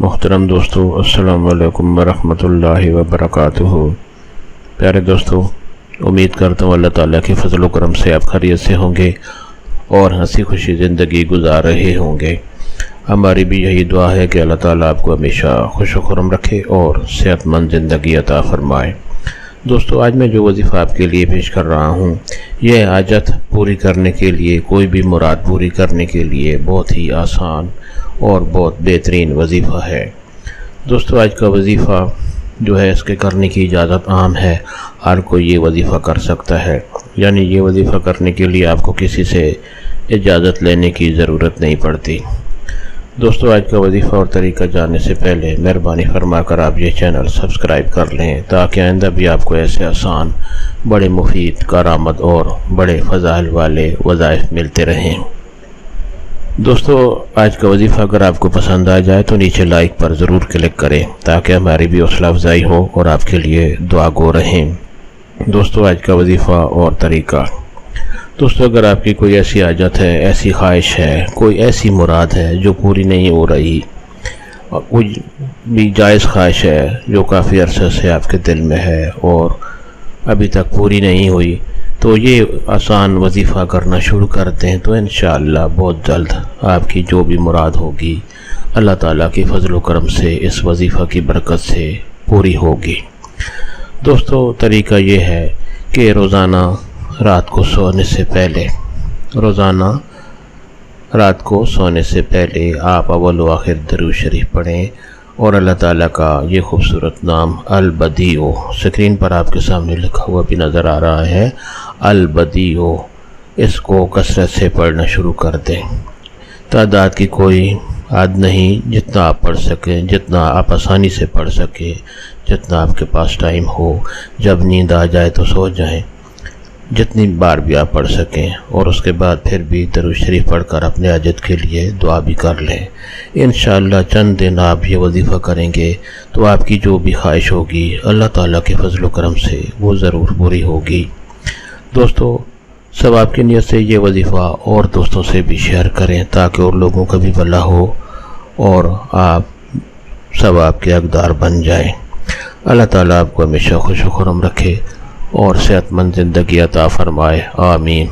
محترم دوستو، السلام علیکم ورحمۃ اللہ وبرکاتہ۔ پیارے دوستو، امید کرتا ہوں اللہ تعالیٰ کے فضل و کرم سے آپ خیریت سے ہوں گے اور ہنسی خوشی زندگی گزار رہے ہوں گے۔ ہماری بھی یہی دعا ہے کہ اللہ تعالیٰ آپ کو ہمیشہ خوش و خرم رکھے اور صحت مند زندگی عطا فرمائے۔ دوستو، آج میں جو وظیفہ آپ کے لیے پیش کر رہا ہوں، یہ حاجت پوری کرنے کے لیے، کوئی بھی مراد پوری کرنے کے لیے بہت ہی آسان اور بہت بہترین وظیفہ ہے۔ دوستو، آج کا وظیفہ جو ہے اس کے کرنے کی اجازت عام ہے، ہر کوئی یہ وظیفہ کر سکتا ہے، یعنی یہ وظیفہ کرنے کے لیے آپ کو کسی سے اجازت لینے کی ضرورت نہیں پڑتی۔ دوستو، آج کا وظیفہ اور طریقہ جاننے سے پہلے مہربانی فرما کر آپ یہ چینل سبسکرائب کر لیں تاکہ آئندہ بھی آپ کو ایسے آسان، بڑے مفید، کارآمد اور بڑے فضائل والے وظائف ملتے رہیں۔ دوستو، آج کا وظیفہ اگر آپ کو پسند آ جائے تو نیچے لائک پر ضرور کلک کریں تاکہ ہماری بھی حوصلہ افزائی ہو اور آپ کے لیے دعا گو رہیں۔ دوستو، آج کا وظیفہ اور طریقہ۔ دوستو، اگر آپ کی کوئی ایسی حاجت ہے، ایسی خواہش ہے، کوئی ایسی مراد ہے جو پوری نہیں ہو رہی، اور کوئی بھی جائز خواہش ہے جو کافی عرصے سے آپ کے دل میں ہے اور ابھی تک پوری نہیں ہوئی، تو یہ آسان وظیفہ کرنا شروع کرتے ہیں تو انشاءاللہ بہت جلد آپ کی جو بھی مراد ہوگی اللہ تعالیٰ کی فضل و کرم سے اس وظیفہ کی برکت سے پوری ہوگی۔ دوستو، طریقہ یہ ہے کہ روزانہ رات کو سونے سے پہلے آپ اول و آخر درود شریف پڑھیں اور اللہ تعالیٰ کا یہ خوبصورت نام البدیع، سکرین پر آپ کے سامنے لکھا ہوا بھی نظر آ رہا ہے، البدیع، اس کو کثرت سے پڑھنا شروع کر دیں۔ تعداد کی کوئی حد نہیں، جتنا آپ پڑھ سکیں، جتنا آپ آسانی سے پڑھ سکیں، جتنا آپ کے پاس ٹائم ہو، جب نیند آ جائے تو سو جائیں، جتنی بار بھی آپ پڑھ سکیں، اور اس کے بعد پھر بھی درود شریف پڑھ کر اپنے حاجت کے لیے دعا بھی کر لیں۔ انشاءاللہ چند دن آپ یہ وظیفہ کریں گے تو آپ کی جو بھی خواہش ہوگی اللہ تعالیٰ کے فضل و کرم سے وہ ضرور پوری ہوگی۔ دوستو، سب آپ کی نیت سے یہ وظیفہ اور دوستوں سے بھی شیئر کریں تاکہ اور لوگوں کا بھی بھلا ہو اور آپ سب آپ کے حقدار بن جائیں۔ اللہ تعالیٰ آپ کو ہمیشہ خوش و خرم رکھے اور صحت مند زندگی عطا فرمائے، آمین۔